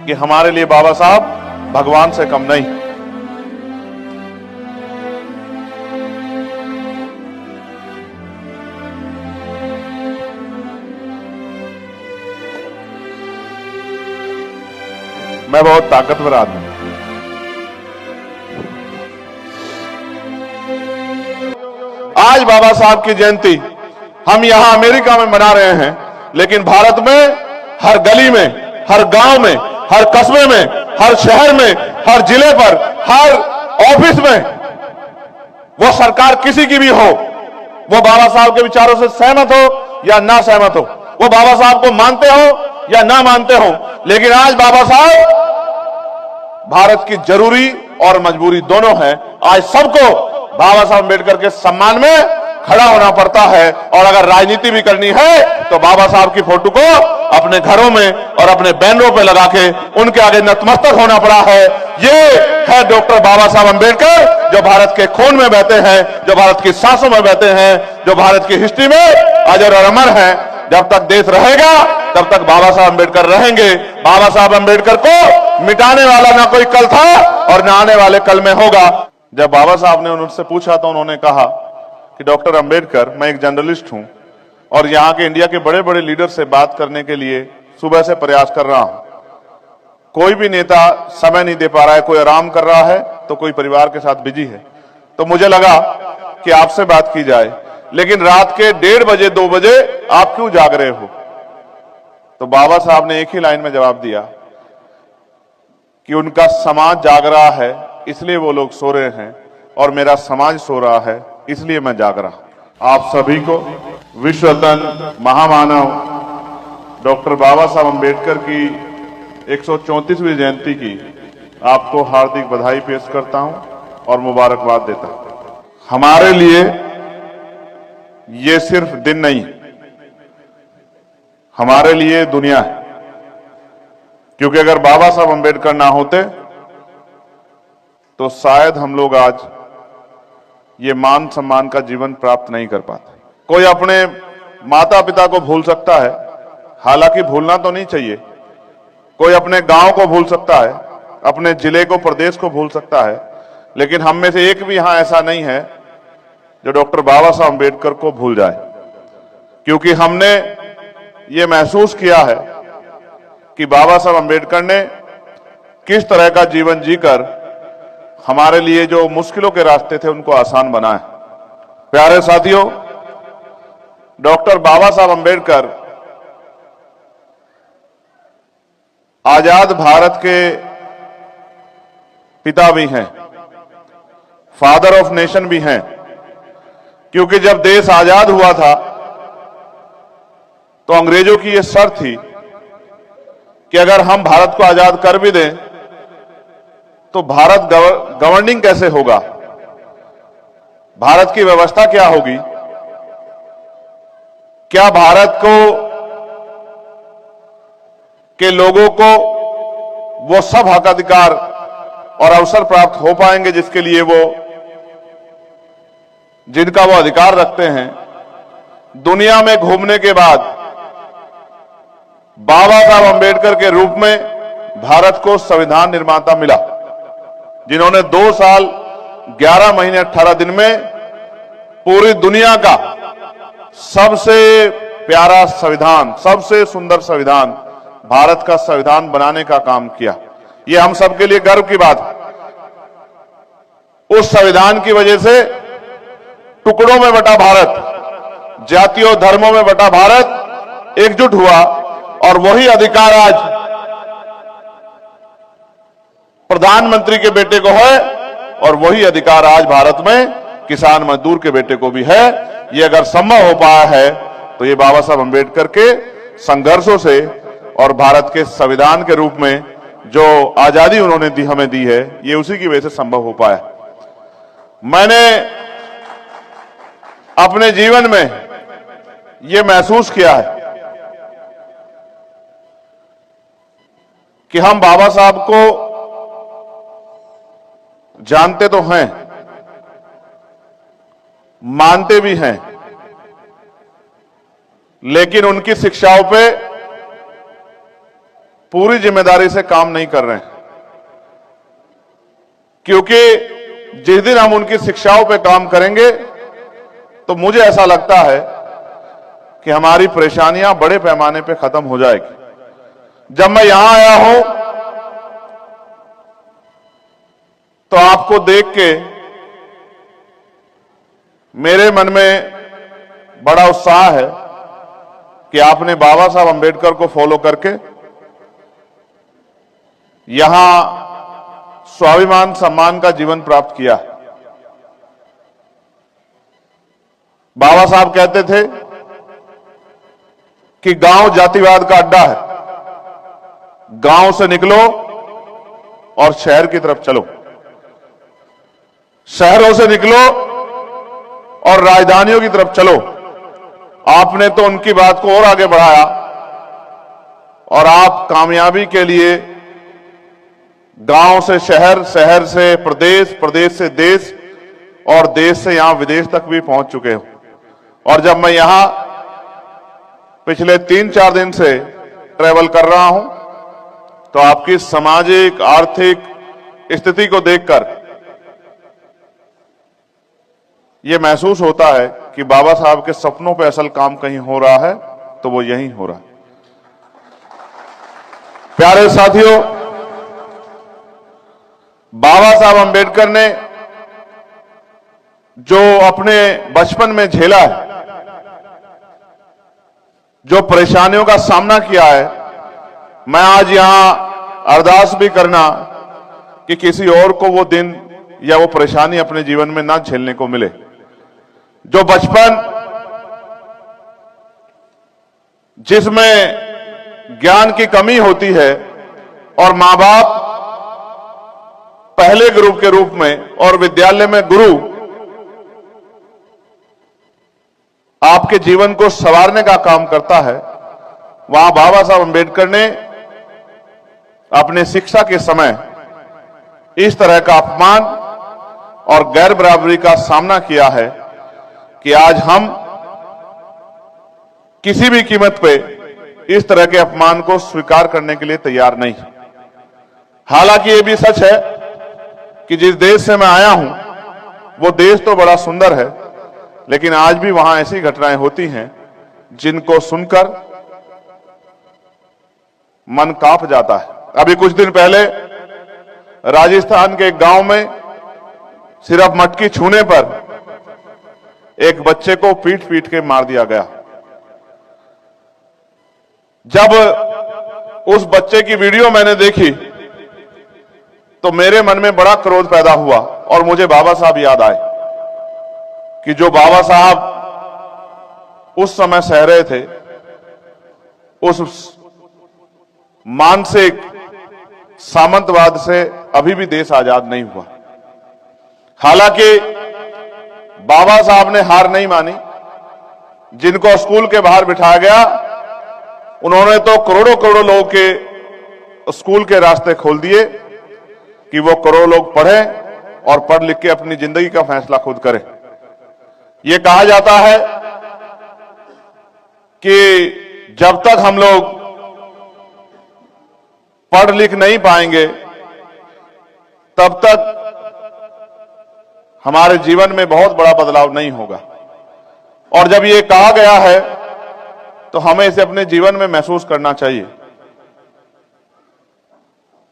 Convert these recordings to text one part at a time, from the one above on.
कि हमारे लिए बाबा साहब भगवान से कम नहीं। मैं बहुत ताकतवर आदमी। आज बाबा साहब की जयंती हम यहां अमेरिका में मना रहे हैं, लेकिन भारत में हर गली में, हर गांव में, हर कस्बे में, हर शहर में, हर जिले पर, हर ऑफिस में, वो सरकार किसी की भी हो, वो बाबा साहब के विचारों से सहमत हो या ना सहमत हो, वो बाबा साहब को मानते हो या ना मानते हो, लेकिन आज बाबा साहब भारत की जरूरी और मजबूरी दोनों है। आज सबको बाबा साहब अम्बेडकर के सम्मान में खड़ा होना पड़ता है, और अगर राजनीति भी करनी है तो बाबा साहब की फोटो को अपने घरों में और अपने बैनरों पे लगा के उनके आगे नतमस्तक होना पड़ा है। ये है डॉक्टर बाबा साहब अम्बेडकर, जो भारत के खून में बहते हैं, जो भारत की सांसों में बहते हैं, जो भारत की हिस्ट्री में अजर और अमर है। जब तक देश रहेगा तब तक बाबा साहब अम्बेडकर रहेंगे। बाबा साहब अम्बेडकर को मिटाने वाला ना कोई कल था और ना आने वाले कल में होगा। जब बाबा साहब ने उनसे पूछा तो उन्होंने कहा कि डॉक्टर अम्बेडकर, मैं एक जर्नलिस्ट हूं और यहां के इंडिया के बड़े बड़े लीडर से बात करने के लिए सुबह से प्रयास कर रहा हूं। कोई भी नेता समय नहीं दे पा रहा है, कोई आराम कर रहा है तो कोई परिवार के साथ बिजी है। तो मुझे लगा कि आपसे बात की जाए, लेकिन रात के 1:30 बजे 2 बजे आप क्यों जाग रहे हो? तो बाबा साहब ने एक ही लाइन में जवाब दिया कि उनका समाज जाग रहा है इसलिए वो लोग सो रहे हैं, और मेरा समाज सो रहा है इसलिए मैं जाग रहा हूं। आप सभी को विश्व रत्न महामानव डॉक्टर बाबा साहब अम्बेडकर की 134वीं जयंती की आपको हार्दिक बधाई पेश करता हूं और मुबारकबाद देता हूं। हमारे लिए ये सिर्फ दिन नहीं, हमारे लिए दुनिया है, क्योंकि अगर बाबा साहब अम्बेडकर ना होते तो शायद हम लोग आज ये मान सम्मान का जीवन प्राप्त नहीं कर पाते। कोई अपने माता पिता को भूल सकता है, हालांकि भूलना तो नहीं चाहिए। कोई अपने गांव को भूल सकता है, अपने जिले को, प्रदेश को भूल सकता है, लेकिन हम में से एक भी यहां ऐसा नहीं है जो डॉक्टर बाबा साहब अम्बेडकर को भूल जाए, क्योंकि हमने ये महसूस किया है कि बाबा साहब अम्बेडकर ने किस तरह का जीवन जीकर हमारे लिए जो मुश्किलों के रास्ते थे उनको आसान बनाए। प्यारे साथियों, डॉक्टर बाबा साहब अम्बेडकर आजाद भारत के पिता भी हैं, फादर ऑफ नेशन भी हैं, क्योंकि जब देश आजाद हुआ था तो अंग्रेजों की यह शर्त थी कि अगर हम भारत को आजाद कर भी दें तो भारत गवर्निंग कैसे होगा, भारत की व्यवस्था क्या होगी, क्या भारत को के लोगों को वो सब हक अधिकार और अवसर प्राप्त हो पाएंगे जिसके लिए जिनका वो अधिकार रखते हैं। दुनिया में घूमने के बाद बाबा साहब अम्बेडकर के रूप में भारत को संविधान निर्माता मिला, जिन्होंने 2 साल 11 महीने 18 दिन में पूरी दुनिया का सबसे प्यारा संविधान, सबसे सुंदर संविधान, भारत का संविधान बनाने का काम किया। यह हम सबके लिए गर्व की बात है। उस संविधान की वजह से टुकड़ों में बटा भारत, जातियों धर्मों में बटा भारत एकजुट हुआ, और वही अधिकार आज प्रधानमंत्री के बेटे को है, और वही अधिकार आज भारत में किसान मजदूर के बेटे को भी है। ये अगर संभव हो पाया है तो ये बाबा साहब अम्बेडकर के संघर्षों से और भारत के संविधान के रूप में जो आजादी उन्होंने हमें दी है, ये उसी की वजह से संभव हो पाया। मैंने अपने जीवन में ये महसूस किया है कि हम बाबा साहब को जानते तो हैं, मानते भी हैं, लेकिन उनकी शिक्षाओं पे पूरी जिम्मेदारी से काम नहीं कर रहे हैं, क्योंकि जिस दिन हम उनकी शिक्षाओं पे काम करेंगे तो मुझे ऐसा लगता है कि हमारी परेशानियां बड़े पैमाने पे खत्म हो जाएगी। जब मैं यहां आया हूं तो आपको देख के मेरे मन में बड़ा उत्साह है कि आपने बाबा साहब अंबेडकर को फॉलो करके यहां स्वाभिमान सम्मान का जीवन प्राप्त किया। बाबा साहब कहते थे कि गांव जातिवाद का अड्डा है, गांव से निकलो और शहर की तरफ चलो, शहरों से निकलो और राजधानियों की तरफ चलो। आपने तो उनकी बात को और आगे बढ़ाया और आप कामयाबी के लिए गांव से शहर, शहर से प्रदेश, प्रदेश से देश और देश से यहां विदेश तक भी पहुंच चुके हो। और जब मैं यहां पिछले 3-4 दिन से ट्रैवल कर रहा हूं तो आपकी सामाजिक आर्थिक स्थिति को देखकर यह महसूस होता है कि बाबा साहब के सपनों पे असल काम कहीं हो रहा है तो वो यहीं हो रहा है। प्यारे साथियों, बाबा साहब अंबेडकर ने जो अपने बचपन में झेला है, जो परेशानियों का सामना किया है, मैं आज यहां अरदास भी करना कि किसी और को वो दिन या वो परेशानी अपने जीवन में ना झेलने को मिले। जो बचपन जिसमें ज्ञान की कमी होती है और मां बाप पहले गुरु के रूप में और विद्यालय में गुरु आपके जीवन को संवारने का काम करता है, वहां बाबा साहब अंबेडकर ने अपने शिक्षा के समय इस तरह का अपमान और गैर बराबरी का सामना किया है कि आज हम किसी भी कीमत पे इस तरह के अपमान को स्वीकार करने के लिए तैयार नहीं। हालांकि यह भी सच है कि जिस देश से मैं आया हूं वो देश तो बड़ा सुंदर है, लेकिन आज भी वहां ऐसी घटनाएं होती हैं जिनको सुनकर मन कांप जाता है। अभी कुछ दिन पहले राजस्थान के एक गांव में सिर्फ मटकी छूने पर एक बच्चे को पीट पीट के मार दिया गया। जब उस बच्चे की वीडियो मैंने देखी तो मेरे मन में बड़ा क्रोध पैदा हुआ और मुझे बाबा साहब याद आए कि जो बाबा साहब उस समय सह रहे थे, उस मानसिक सामंतवाद से अभी भी देश आजाद नहीं हुआ। हालांकि बाबा साहब ने हार नहीं मानी। जिनको स्कूल के बाहर बिठाया गया, उन्होंने तो करोड़ों करोड़ों लोगों के स्कूल के रास्ते खोल दिए कि वो करोड़ों लोग पढ़ें और पढ़ लिख के अपनी जिंदगी का फैसला खुद करें। ये कहा जाता है कि जब तक हम लोग पढ़ लिख नहीं पाएंगे तब तक हमारे जीवन में बहुत बड़ा बदलाव नहीं होगा। और जब ये कहा गया है तो हमें इसे अपने जीवन में महसूस करना चाहिए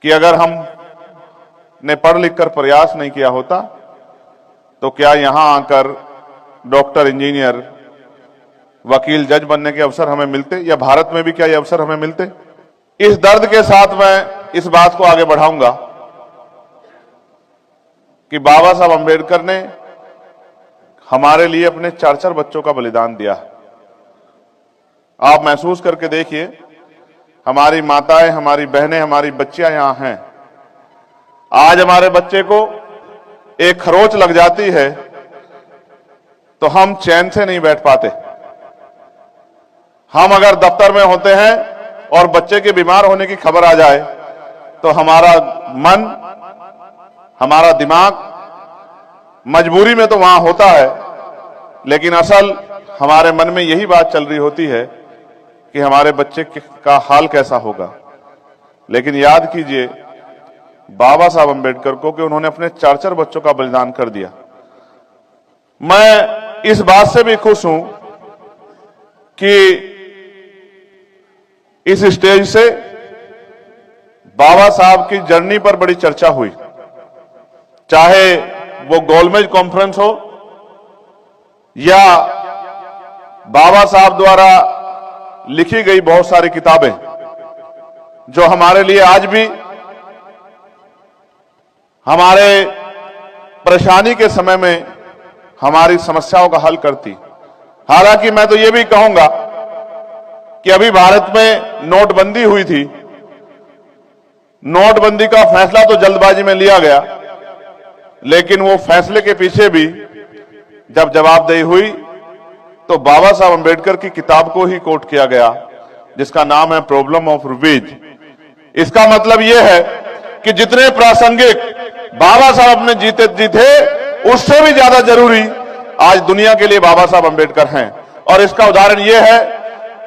कि अगर हम ने पढ़ लिख कर प्रयास नहीं किया होता तो क्या यहां आकर डॉक्टर, इंजीनियर, वकील, जज बनने के अवसर हमें मिलते, या भारत में भी क्या ये अवसर हमें मिलते। इस दर्द के साथ मैं इस बात को आगे बढ़ाऊंगा कि बाबा साहब अंबेडकर ने हमारे लिए अपने 4-4 बच्चों का बलिदान दिया। आप महसूस करके देखिए, हमारी माताएं, हमारी बहनें, हमारी बच्चियां यहां हैं। आज हमारे बच्चे को एक खरोच लग जाती है तो हम चैन से नहीं बैठ पाते। हम अगर दफ्तर में होते हैं और बच्चे के बीमार होने की खबर आ जाए तो हमारा मन, हमारा दिमाग मजबूरी में तो वहां होता है, लेकिन असल हमारे मन में यही बात चल रही होती है कि हमारे बच्चे का हाल कैसा होगा। लेकिन याद कीजिए बाबा साहब अंबेडकर को कि उन्होंने अपने 4 बच्चों का बलिदान कर दिया। मैं इस बात से भी खुश हूं कि इस स्टेज से बाबा साहब की जर्नी पर बड़ी चर्चा हुई, चाहे वो गोलमेज कॉन्फ्रेंस हो या बाबा साहब द्वारा लिखी गई बहुत सारी किताबें जो हमारे लिए आज भी हमारे परेशानी के समय में हमारी समस्याओं का हल करती। हालांकि मैं तो यह भी कहूंगा कि अभी भारत में नोटबंदी हुई थी, नोटबंदी का फैसला तो जल्दबाजी में लिया गया, लेकिन वो फैसले के पीछे भी जब जवाबदेही हुई तो बाबा साहब अंबेडकर की किताब को ही कोट किया गया, जिसका नाम है प्रॉब्लम ऑफ रूबेज। इसका मतलब यह है कि जितने प्रासंगिक बाबा साहब अपने जी थे उससे भी ज्यादा जरूरी आज दुनिया के लिए बाबा साहब अंबेडकर हैं। और इसका उदाहरण यह है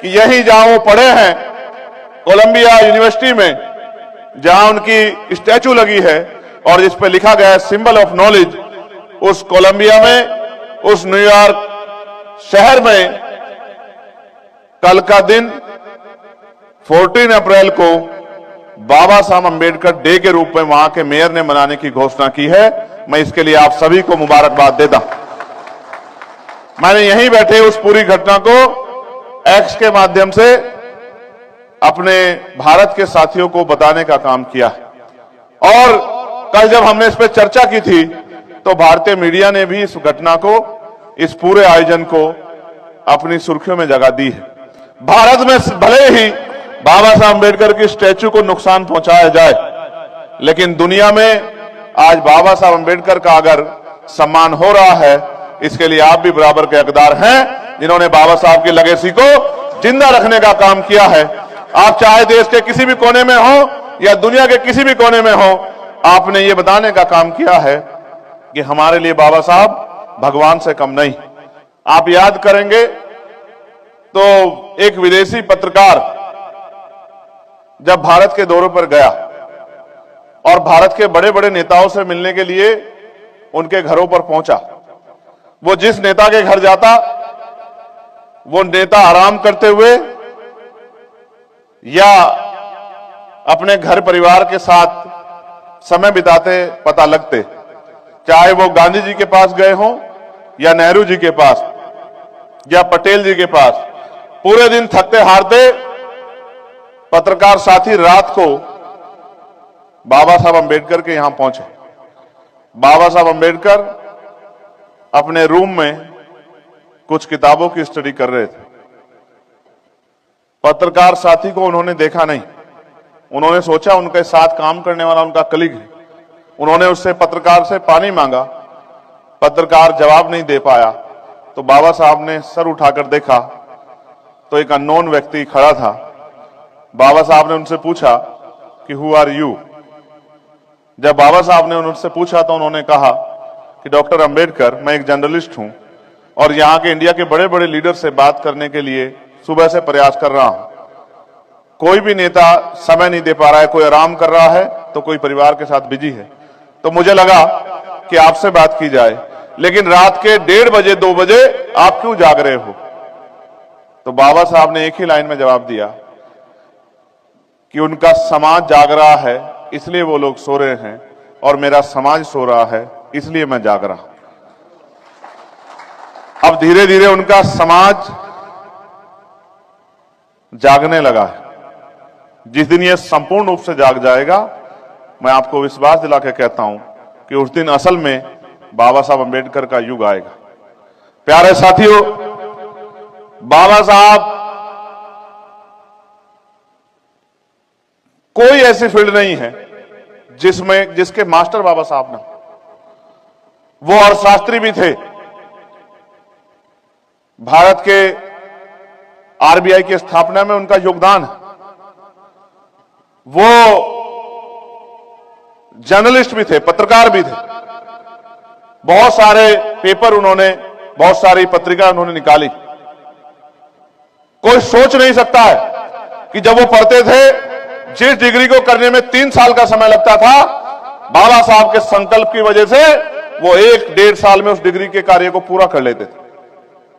कि यही जहां वो पढ़े हैं कोलंबिया यूनिवर्सिटी में, जहां उनकी स्टैचू लगी है और जिस पर लिखा गया है सिंबल ऑफ नॉलेज, उस कोलंबिया में, उस न्यूयॉर्क शहर में कल का दिन 14 अप्रैल को बाबा साहब अंबेडकर डे के रूप में वहां के मेयर ने मनाने की घोषणा की है। मैं इसके लिए आप सभी को मुबारकबाद देता हूं। मैंने यहीं बैठे उस पूरी घटना को एक्स के माध्यम से अपने भारत के साथियों को बताने का काम किया है। और कल जब हमने इस पर चर्चा की थी तो भारतीय मीडिया ने भी इस घटना को, इस पूरे आयोजन को अपनी सुर्खियों में जगह दी है। भारत में भले ही बाबा साहब अंबेडकर की स्टैचू को नुकसान पहुंचाया जाए, लेकिन दुनिया में आज बाबा साहब अंबेडकर का अगर सम्मान हो रहा है, इसके लिए आप भी बराबर के हकदार हैं, जिन्होंने बाबा साहब की लेगेसी को जिंदा रखने का काम किया है। आप चाहे देश के किसी भी कोने में हो या दुनिया के किसी भी कोने में हो, आपने ये बताने का काम किया है कि हमारे लिए बाबा साहब भगवान से कम नहीं। आप याद करेंगे तो एक विदेशी पत्रकार जब भारत के दौरे पर गया और भारत के बड़े बड़े नेताओं से मिलने के लिए उनके घरों पर पहुंचा, वो जिस नेता के घर जाता वो नेता आराम करते हुए या अपने घर परिवार के साथ समय बिताते पता लगते। चाहे वो गांधी जी के पास गए हों या नेहरू जी के पास या पटेल जी के पास, पूरे दिन थकते हारते पत्रकार साथी रात को बाबा साहब अंबेडकर के यहां पहुंचे। बाबा साहब अंबेडकर अपने रूम में कुछ किताबों की स्टडी कर रहे थे। पत्रकार साथी को उन्होंने देखा नहीं। उन्होंने सोचा उनके साथ काम करने वाला उनका कलीग है। उन्होंने उससे पत्रकार से पानी मांगा, पत्रकार जवाब नहीं दे पाया। तो बाबा साहब ने सर उठाकर देखा तो एक अननोन व्यक्ति खड़ा था। बाबा साहब ने उनसे पूछा कि हु आर यू। जब बाबा साहब ने उनसे पूछा तो उन्होंने कहा कि डॉक्टर अंबेडकर, मैं एक जर्नलिस्ट हूं और यहां के इंडिया के बड़े बड़े लीडर से बात करने के लिए सुबह से प्रयास कर रहा हूं। कोई भी नेता समय नहीं दे पा रहा है, कोई आराम कर रहा है तो कोई परिवार के साथ बिजी है। तो मुझे लगा कि आपसे बात की जाए, लेकिन रात के 1:30 बजे 2 बजे आप क्यों जाग रहे हो? तो बाबा साहब ने एक ही लाइन में जवाब दिया कि उनका समाज जाग रहा है इसलिए वो लोग सो रहे हैं और मेरा समाज सो रहा है इसलिए मैं जाग रहा हूं। अब धीरे धीरे उनका समाज जागने लगा है। जिस दिन ये संपूर्ण रूप से जाग जाएगा, मैं आपको विश्वास दिला के कहता हूं कि उस दिन असल में बाबा साहब अंबेडकर का युग आएगा। प्यारे साथियों, बाबा साहब कोई ऐसी फील्ड नहीं है जिसके मास्टर बाबा साहब ना। वो अर्थशास्त्री भी थे। भारत के आरबीआई की स्थापना में उनका योगदान है। वो जर्नलिस्ट भी थे, पत्रकार भी थे। बहुत सारे पेपर उन्होंने, बहुत सारी पत्रिका उन्होंने निकाली। कोई सोच नहीं सकता है कि जब वो पढ़ते थे जिस डिग्री को करने में 3 साल का समय लगता था, बाबा साहब के संकल्प की वजह से वो 1-1.5 साल में उस डिग्री के कार्य को पूरा कर लेते थे।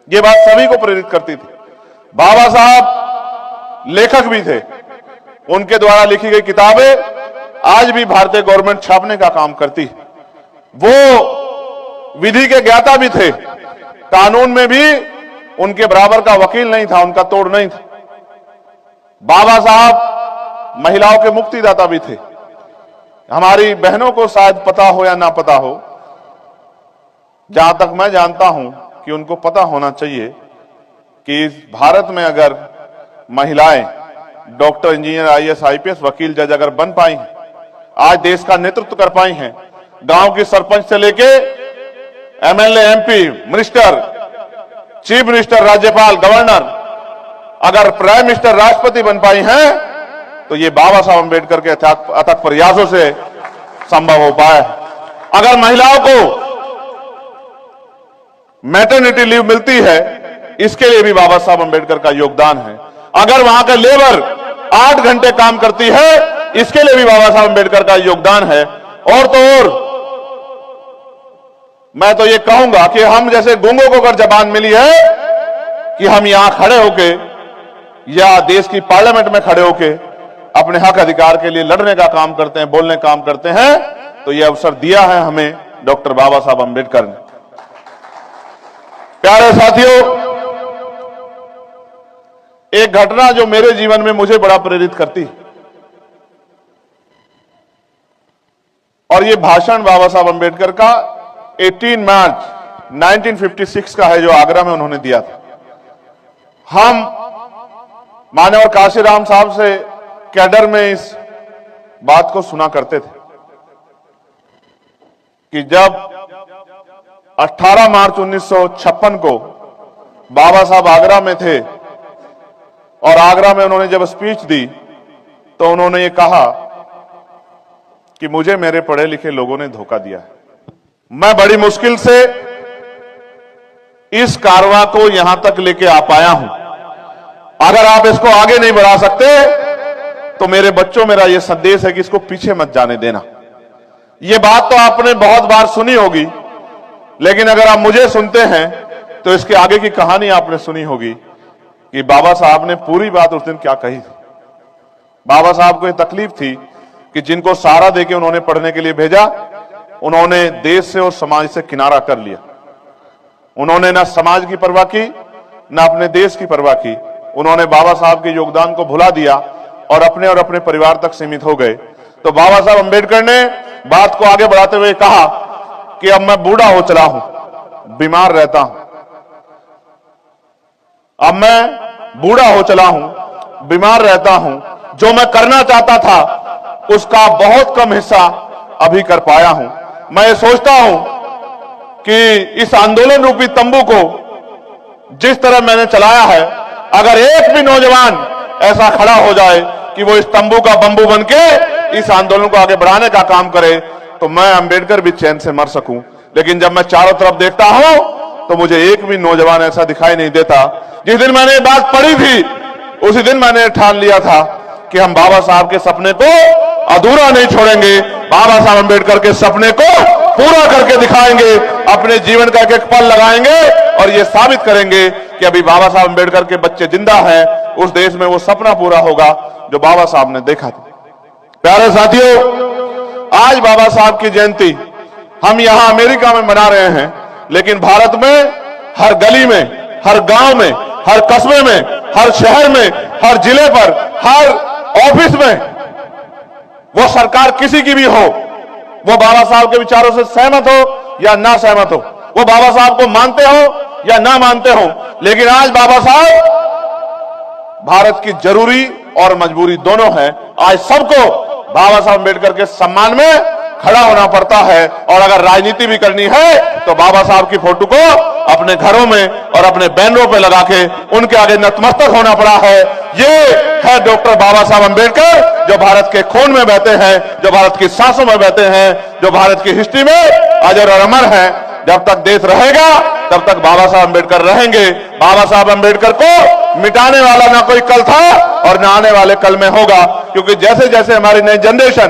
ये बात सभी को प्रेरित करती थी। बाबा साहब लेखक भी थे, उनके द्वारा लिखी गई किताबें आज भी भारतीय गवर्नमेंट छापने का काम करती है। वो विधि के ज्ञाता भी थे, कानून में भी उनके बराबर का वकील नहीं था, उनका तोड़ नहीं था। बाबा साहब महिलाओं के मुक्तिदाता भी थे। हमारी बहनों को शायद पता हो या ना पता हो, जहां तक मैं जानता हूं कि उनको पता होना चाहिए कि भारत में अगर महिलाएं डॉक्टर, इंजीनियर, आईएएस, आईपीएस, वकील, जज अगर बन पाई हैं, आज देश का नेतृत्व कर पाई हैं, गांव की सरपंच से लेके MLA, MP, minister, chief minister, राज्यपाल, गवर्नर, अगर प्राइम मिनिस्टर, राष्ट्रपति बन पाई हैं, तो ये बाबा साहब अंबेडकर के अथक प्रयासों से संभव हो पाया है। अगर महिलाओं को मैटरनिटी लीव मिलती है, इसके लिए भी बाबा साहब अंबेडकर का योगदान है। अगर वहां का लेबर 8 घंटे काम करती है, इसके लिए भी बाबा साहब अंबेडकर का योगदान है। और तो और मैं तो ये कहूंगा कि हम जैसे गूंगों को अगर जबान मिली है कि हम यहां खड़े होके या देश की पार्लियामेंट में खड़े होके अपने हक अधिकार के लिए लड़ने का काम करते हैं, बोलने का काम करते हैं, तो यह अवसर दिया है हमें डॉक्टर बाबा साहब अंबेडकर ने। प्यारे साथियों, एक घटना जो मेरे जीवन में मुझे बड़ा प्रेरित करती है, और ये भाषण बाबा साहब अंबेडकर का 18 मार्च 1956 का है, जो आगरा में उन्होंने दिया था। हम मान्यवर काशीराम साहब से कैडर में इस बात को सुना करते थे कि जब 18 मार्च 1956 को बाबा साहब आगरा में थे और आगरा में उन्होंने जब स्पीच दी, तो उन्होंने ये कहा कि मुझे मेरे पढ़े लिखे लोगों ने धोखा दिया है। मैं बड़ी मुश्किल से इस कारवां को यहां तक लेके आ पाया हूं। अगर आप इसको आगे नहीं बढ़ा सकते, तो मेरे बच्चों, मेरा यह संदेश है कि इसको पीछे मत जाने देना। यह बात तो आपने बहुत बार सुनी होगी, लेकिन अगर आप मुझे सुनते हैं तो इसके आगे की कहानी आपने सुनी होगी कि बाबा साहब ने पूरी बात उस दिन क्या कही थी। बाबा साहब को यह तकलीफ थी कि जिनको सहारा देके उन्होंने पढ़ने के लिए भेजा, उन्होंने देश से और समाज से किनारा कर लिया। उन्होंने ना समाज की परवाह की, ना अपने देश की परवाह की। उन्होंने बाबा साहब के योगदान को भुला दिया और अपने परिवार तक सीमित हो गए। तो बाबा साहब अंबेडकर ने बात को आगे बढ़ाते हुए कहा कि अब मैं बूढ़ा हो चला हूं, बीमार रहता हूं। अब मैं बूढ़ा हो चला हूं, बीमार रहता हूं। जो मैं करना चाहता था, उसका बहुत कम हिस्सा अभी कर पाया हूं। मैं ये सोचता हूं कि इस आंदोलन रूपी तंबू को जिस तरह मैंने चलाया है, अगर एक भी नौजवान ऐसा खड़ा हो जाए कि वो इस तंबू का बंबू बनके इस आंदोलन को आगे बढ़ाने का काम करे, तो मैं अंबेडकर भी चैन से मर सकूं। लेकिन जब मैं चारों तरफ देखता हूं, तो मुझे एक भी नौजवान ऐसा दिखाई नहीं देता। जिस दिन मैंने ये बात पढ़ी थी, उसी दिन मैंने ठान लिया था कि हम बाबा साहब के सपने को अधूरा नहीं छोड़ेंगे। बाबा साहब अंबेडकर के सपने को पूरा करके दिखाएंगे, अपने जीवन का एक एक पल लगाएंगे और ये साबित करेंगे कि अभी बाबा साहब अंबेडकर के बच्चे जिंदा हैं, उस देश में वो सपना पूरा होगा जो बाबा साहब ने देखा था। प्यारे साथियों, आज बाबा साहब की जयंती हम यहां अमेरिका में मना रहे हैं, लेकिन भारत में हर गली में, हर गांव में, हर कस्बे में, हर शहर में, हर जिले पर, हर ऑफिस में, वो सरकार किसी की भी हो, वो बाबा साहब के विचारों से सहमत हो या ना सहमत हो, वो बाबा साहब को मानते हो या ना मानते हो, लेकिन आज बाबा साहब भारत की जरूरी और मजबूरी दोनों है। आज सबको बाबा साहब अंबेडकर के सम्मान में खड़ा होना पड़ता है, और अगर राजनीति भी करनी है तो बाबा साहब की फोटो को अपने घरों में और अपने बैनरों पे लगा के उनके आगे नतमस्तक होना पड़ा है। ये है डॉक्टर बाबा साहब अंबेडकर, जो भारत के खून में बहते हैं, जो भारत की सांसों में बहते हैं, जो भारत की हिस्ट्री में अजर और अमर है। जब तक देश रहेगा, तब तक बाबा साहब अंबेडकर रहेंगे। बाबा साहब अंबेडकर को मिटाने वाला ना कोई कल था और ना आने वाले कल में होगा। क्योंकि जैसे जैसे हमारी नई जनरेशन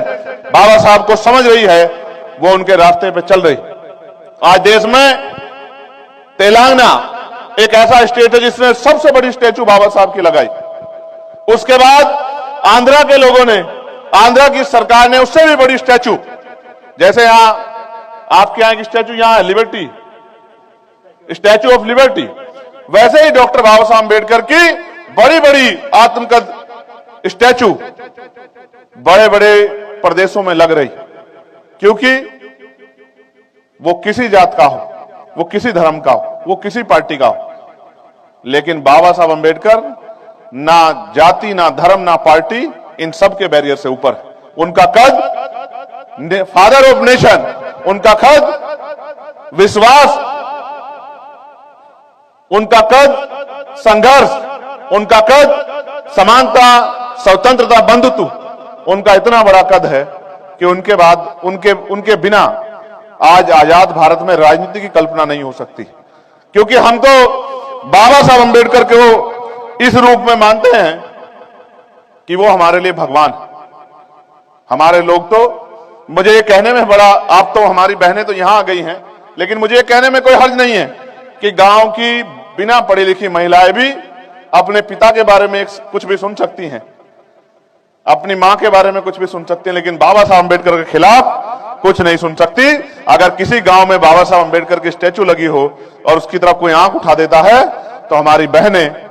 बाबा साहब को समझ रही है वो उनके रास्ते पे चल रही। आज देश में तेलंगाना एक ऐसा स्टेट है जिसने सबसे बड़ी स्टैचू बाबा साहब की लगाई। उसके बाद आंध्रा के लोगों ने, आंध्रा की सरकार ने उससे भी बड़ी स्टैचू, जैसे यहां आपके यहां की स्टैचू यहां है लिबर्टी, स्टैचू ऑफ लिबर्टी, वैसे ही डॉक्टर बाबा साहब अम्बेडकर की बड़ी बड़ी आत्मकद स्टैचू बड़े बड़े प्रदेशों में लग रही, क्योंकि वो किसी जात का हो, वो किसी धर्म का हो, वो किसी पार्टी का हो, लेकिन बाबा साहब अम्बेडकर ना जाति, ना धर्म, ना पार्टी, इन सब के बैरियर से ऊपर। उनका कद फादर ऑफ नेशन, उनका कद विश्वास, उनका कद संघर्ष, उनका कद समानता, स्वतंत्रता, बंधुत्व, उनका इतना बड़ा कद है कि उनके बाद उनके बिना आज आजाद भारत में राजनीति की कल्पना नहीं हो सकती। क्योंकि हम तो बाबा साहब अम्बेडकर को इस रूप में मानते हैं कि वो हमारे लिए भगवान। हमारे लोग तो, मुझे ये कहने में बड़ा, आप तो, हमारी बहनें तो यहां आ गई हैं, लेकिन मुझे ये कहने में कोई हर्ज नहीं है कि गांव की बिना पढ़ी लिखी महिलाएं भी अपने पिता के बारे में कुछ भी सुन सकती हैं, अपनी मां के बारे में कुछ भी सुन सकती हैं, लेकिन बाबा साहब अम्बेडकर के खिलाफ कुछ नहीं सुन सकती। अगर किसी गांव में बाबा साहब अम्बेडकर की स्टैचू लगी हो और उसकी तरफ कोई आंख उठा देता है तो हमारी बहनें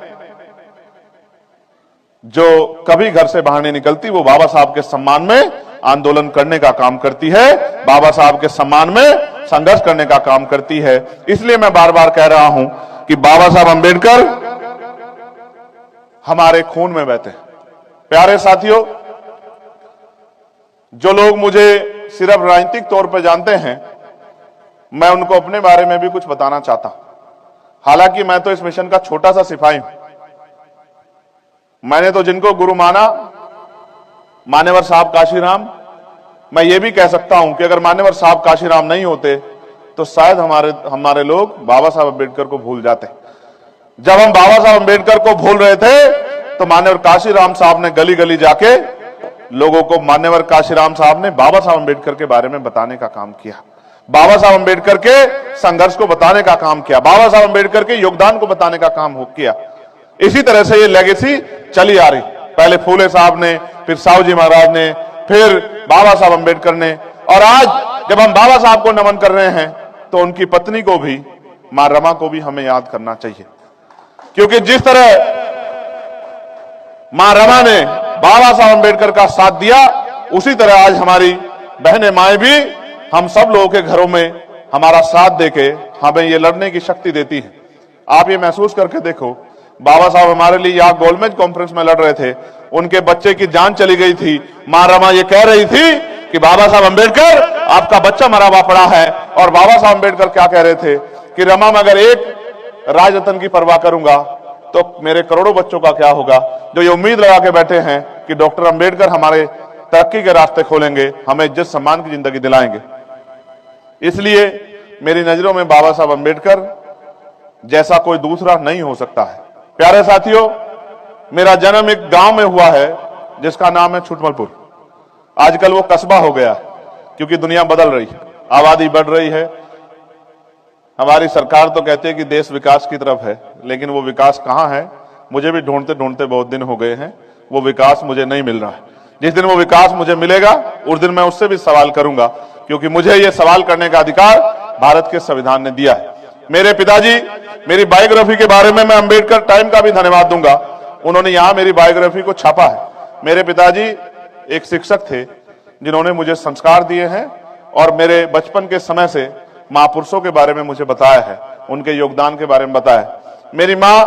जो कभी घर से बाहर नहीं निकलती, वो बाबा साहब के सम्मान में आंदोलन करने का काम करती है, बाबा साहब के सम्मान में संघर्ष करने का काम करती है। इसलिए मैं बार बार कह रहा हूं कि बाबा साहब अम्बेडकर हमारे खून में बहते हैं। प्यारे साथियों, जो लोग मुझे सिर्फ राजनीतिक तौर पर जानते हैं, मैं उनको अपने बारे में भी कुछ बताना चाहता हूं। हालांकि मैं तो इस मिशन का छोटा सा सिपाही हूं। मैंने तो जिनको गुरु माना, मान्यवर साहब काशीराम, मैं ये भी कह सकता हूं कि अगर मान्यवर साहब काशीराम नहीं होते तो शायद हमारे लोग बाबा साहब अम्बेडकर को भूल जाते। जब हम बाबा साहब अम्बेडकर को भूल रहे थे तो मान्यवर काशीराम साहब ने गली गली जाके लोगों को, मान्यवर काशीराम साहब ने बाबा साहब अम्बेडकर के बारे में बताने का काम किया, बाबा साहब अम्बेडकर के संघर्ष को बताने का काम किया, बाबा साहब अम्बेडकर के योगदान को बताने का काम किया। इसी तरह से ये लेगेसी चली आ रही। पहले फूले साहब ने, फिर साहू जी महाराज ने, फिर बाबा साहब अम्बेडकर ने, और आज जब हम बाबा साहब को नमन कर रहे हैं तो उनकी पत्नी को भी, मां रमा को भी हमें याद करना चाहिए। क्योंकि जिस तरह मां रमा ने बाबा साहब अम्बेडकर का साथ दिया, उसी तरह आज हमारी बहनें माएं भी हम सब लोगों के घरों में हमारा साथ देके हमें ये लड़ने की शक्ति देती है। आप ये महसूस करके देखो, बाबा साहब हमारे लिए यहाँ गोलमेज कॉन्फ्रेंस में लड़ रहे थे, उनके बच्चे की जान चली गई थी, मां रमा ये कह रही थी कि बाबा साहब अम्बेडकर आपका बच्चा मरा हुआ पड़ा है, और बाबा साहब अम्बेडकर क्या कह रहे थे कि रमा मैं अगर एक राजरत्न की परवाह करूंगा तो मेरे करोड़ों बच्चों का क्या होगा, जो ये उम्मीद लगा के बैठे हैं कि डॉक्टर अम्बेडकर हमारे तरक्की के रास्ते खोलेंगे, हमें इज्जत सम्मान की जिंदगी दिलाएंगे। इसलिए मेरी नजरों में बाबा साहब अम्बेडकर जैसा कोई दूसरा नहीं हो सकता है। प्यारे साथियों, मेरा जन्म एक गांव में हुआ है जिसका नाम है छुटमलपुर। आजकल वो कस्बा हो गया क्योंकि दुनिया बदल रही है, आबादी बढ़ रही है। हमारी सरकार तो कहती है कि देश विकास की तरफ है, लेकिन वो विकास कहां है, मुझे भी ढूंढते ढूंढते बहुत दिन हो गए हैं, वो विकास मुझे नहीं मिल रहा है। जिस दिन वो विकास मुझे मिलेगा उस दिन मैं उससे भी सवाल करूंगा, क्योंकि मुझे ये सवाल करने का अधिकार भारत के संविधान ने दिया है। मेरे पिताजी, मेरी बायोग्राफी के बारे में मैं अंबेडकर टाइम का भी धन्यवाद दूंगा, उन्होंने यहां मेरी बायोग्राफी को छापा है। मेरे पिताजी एक शिक्षक थे जिन्होंने मुझे संस्कार दिए हैं और मेरे बचपन के समय से महापुरुषों के बारे में मुझे बताया है, उनके योगदान के बारे में बताया है। मेरी मां,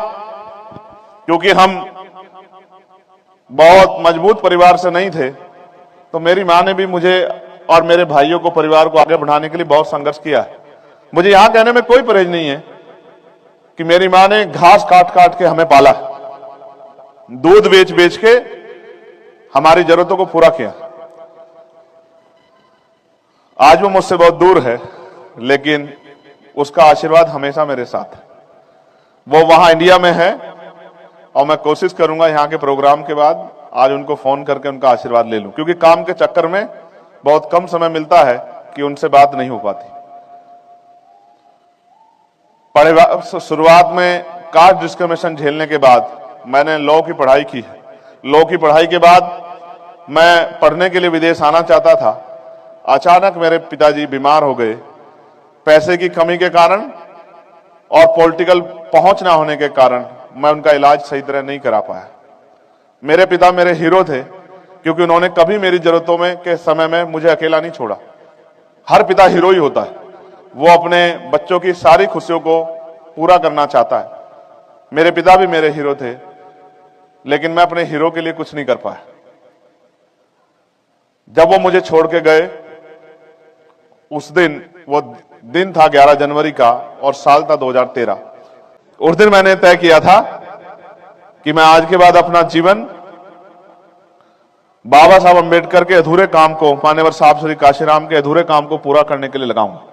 क्योंकि हम बहुत मजबूत परिवार से नहीं थे, तो मेरी मां ने भी मुझे और मेरे भाइयों को, परिवार को आगे बढ़ाने के लिए बहुत संघर्ष किया है। मुझे यहां कहने में कोई परहेज नहीं है कि मेरी मां ने घास काट काट के हमें पाला, दूध बेच बेच के हमारी जरूरतों को पूरा किया। आज वो मुझसे बहुत दूर है, लेकिन उसका आशीर्वाद हमेशा मेरे साथ है। वो वहां इंडिया में है और मैं कोशिश करूंगा यहाँ के प्रोग्राम के बाद आज उनको फोन करके उनका आशीर्वाद ले लूं, क्योंकि काम के चक्कर में बहुत कम समय मिलता है कि उनसे बात नहीं हो पाती। शुरुआत में कास्ट डिस्क्रिमिनेशन झेलने के बाद मैंने लॉ की पढ़ाई की है। लॉ की पढ़ाई के बाद मैं पढ़ने के लिए विदेश आना चाहता था। अचानक मेरे पिताजी बीमार हो गए। पैसे की कमी के कारण और पॉलिटिकल पहुंच ना होने के कारण मैं उनका इलाज सही तरह नहीं करा पाया। मेरे पिता मेरे हीरो थे, क्योंकि उन्होंने कभी मेरी जरूरतों में के समय में मुझे अकेला नहीं छोड़ा। हर पिता हीरो ही होता है, वो अपने बच्चों की सारी खुशियों को पूरा करना चाहता है। मेरे पिता भी मेरे हीरो थे, लेकिन मैं अपने हीरो के लिए कुछ नहीं कर पाया। जब वो मुझे छोड़ के गए, उस दिन वो दिन था 11 जनवरी का और साल था 2013। उस दिन मैंने तय किया था कि मैं आज के बाद अपना जीवन बाबा साहब अंबेडकर के अधूरे काम को, मान्यवर साहब श्री काशीराम के अधूरे काम को पूरा करने के लिए लगाऊंगा।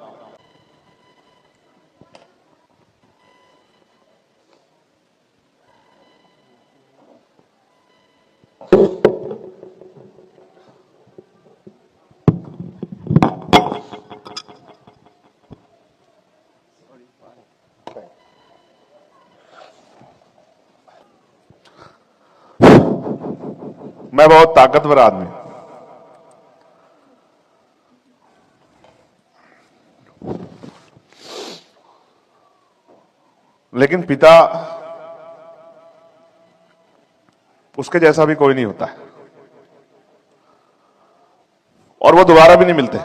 मैं बहुत ताकतवर आदमी, लेकिन पिता उसके जैसा भी कोई नहीं होता है और वो दोबारा भी नहीं मिलते।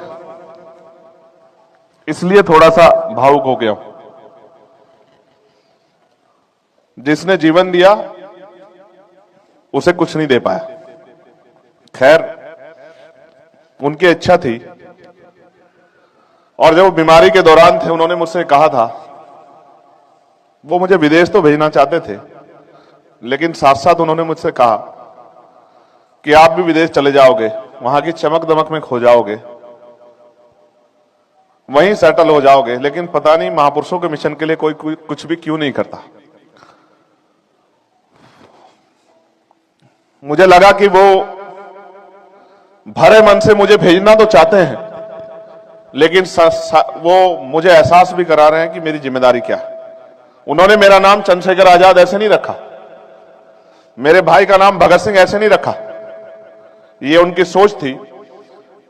इसलिए थोड़ा सा भावुक हो गया हूं। जिसने जीवन दिया उसे कुछ नहीं दे पाया। खैर, उनकी इच्छा थी, और जब वो बीमारी के दौरान थे उन्होंने मुझसे कहा था, वो मुझे विदेश तो भेजना चाहते थे, लेकिन साथ साथ उन्होंने मुझसे कहा कि आप भी विदेश चले जाओगे, वहां की चमक दमक में खो जाओगे, वहीं सेटल हो जाओगे, लेकिन पता नहीं महापुरुषों के मिशन के लिए कोई कुछ भी क्यों नहीं करता। मुझे लगा कि वो भरे मन से मुझे भेजना तो चाहते हैं, लेकिन वो मुझे एहसास भी करा रहे हैं कि मेरी जिम्मेदारी क्या है। उन्होंने मेरा नाम चंद्रशेखर आजाद ऐसे नहीं रखा, मेरे भाई का नाम भगत सिंह ऐसे नहीं रखा। ये उनकी सोच थी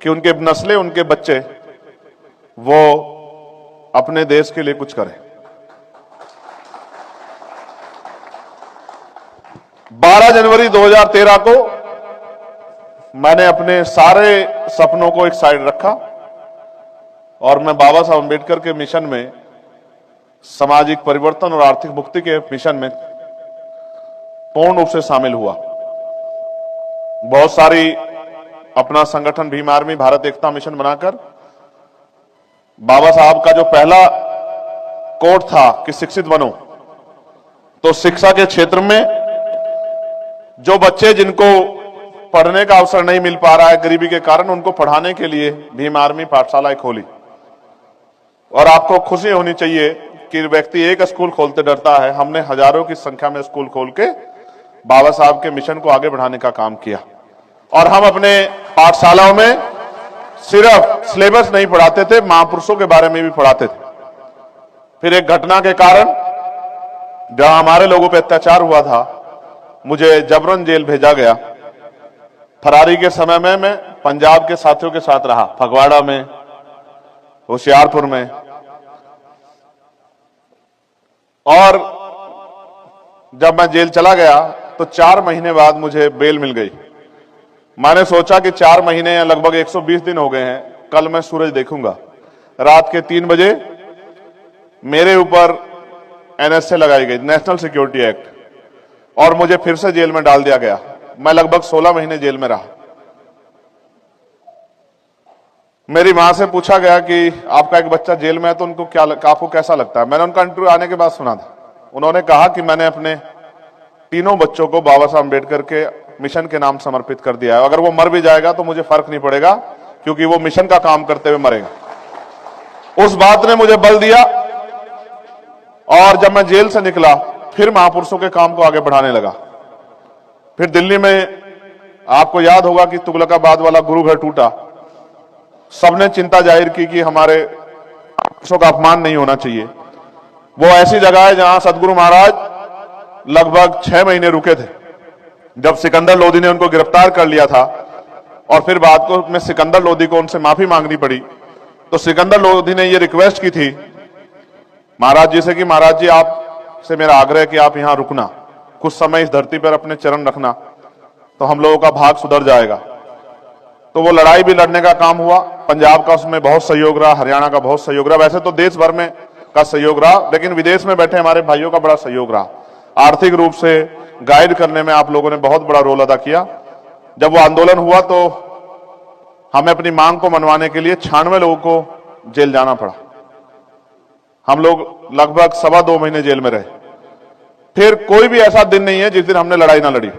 कि उनके नस्लें, उनके बच्चे वो अपने देश के लिए कुछ करें। 12 जनवरी 2013 को मैंने अपने सारे सपनों को एक साइड रखा और मैं बाबा साहब अंबेडकर के मिशन में, सामाजिक परिवर्तन और आर्थिक मुक्ति के मिशन में पूर्ण रूप से शामिल हुआ। बहुत सारी अपना संगठन भीम आर्मी भारत एकता मिशन बनाकर बाबा साहब का जो पहला कोट था कि शिक्षित बनो, तो शिक्षा के क्षेत्र में जो बच्चे जिनको पढ़ने का अवसर नहीं मिल पा रहा है गरीबी के कारण, उनको पढ़ाने के लिए भीम आर्मी पाठशालाएं खोली। और आपको खुशी होनी चाहिए कि व्यक्ति एक स्कूल खोलते डरता है, हमने हजारों की संख्या में स्कूल खोल के बाबा साहब के मिशन को आगे बढ़ाने का काम किया। और हम अपने पाठशालाओं में सिर्फ सिलेबस नहीं पढ़ाते थे, महापुरुषों के बारे में भी पढ़ाते थे। फिर एक घटना के कारण जहां हमारे लोगों पर अत्याचार हुआ था, मुझे जबरन जेल भेजा गया। फरारी के समय में मैं पंजाब के साथियों के साथ रहा, फगवाड़ा में, होशियारपुर में, और जब मैं जेल चला गया तो 4 महीने बाद मुझे बेल मिल गई। मैंने सोचा कि 4 महीने या लगभग 120 दिन हो गए हैं, कल मैं सूरज देखूंगा। रात के 3 बजे मेरे ऊपर एनएसए लगाई गई, नेशनल सिक्योरिटी एक्ट, और मुझे फिर से जेल में डाल दिया गया। मैं लगभग 16 महीने जेल में रहा। मेरी मां से पूछा गया कि आपका एक बच्चा जेल में है तो उनको क्या, आपको कैसा लगता है? मैंने उनका इंटरव्यू आने के बाद सुना था। उन्होंने कहा कि मैंने अपने तीनों बच्चों को बाबा साहब अम्बेडकर के मिशन के नाम समर्पित कर दिया है। अगर वो मर भी जाएगा तो मुझे फर्क नहीं पड़ेगा, क्योंकि वो मिशन का काम करते हुए मरेगा। उस बात ने मुझे बल दिया, और जब मैं जेल से निकला फिर महापुरुषों के काम को आगे बढ़ाने लगा। फिर दिल्ली में आपको याद होगा कि तुगलकाबाद वाला गुरु घर टूटा, सबने चिंता जाहिर की कि हमारे का अपमान नहीं होना चाहिए। वो ऐसी जगह है जहां सदगुरु महाराज लगभग 6 महीने रुके थे। जब सिकंदर लोधी ने उनको गिरफ्तार कर लिया था और फिर बाद को में सिकंदर लोधी को उनसे माफी मांगनी पड़ी, तो सिकंदर लोधी ने ये रिक्वेस्ट की थी महाराज जी से कि महाराज जी आपसे मेरा आग्रह है कि आप यहां रुकना, कुछ समय इस धरती पर अपने चरण रखना, तो हम लोगों का भाग सुधर जाएगा। तो वो लड़ाई भी लड़ने का काम हुआ, पंजाब का उसमें बहुत सहयोग रहा, हरियाणा का बहुत सहयोग रहा, वैसे तो देश भर में का सहयोग रहा, लेकिन विदेश में बैठे हमारे भाइयों का बड़ा सहयोग रहा। आर्थिक रूप से गाइड करने में आप लोगों ने बहुत बड़ा रोल अदा किया। जब वो आंदोलन हुआ तो हमें अपनी मांग को मनवाने के लिए 96 लोगों को जेल जाना पड़ा। हम लोग लगभग 2.25 महीने जेल में रहे। फिर कोई भी ऐसा दिन नहीं है जिस दिन हमने लड़ाई ना लड़ी।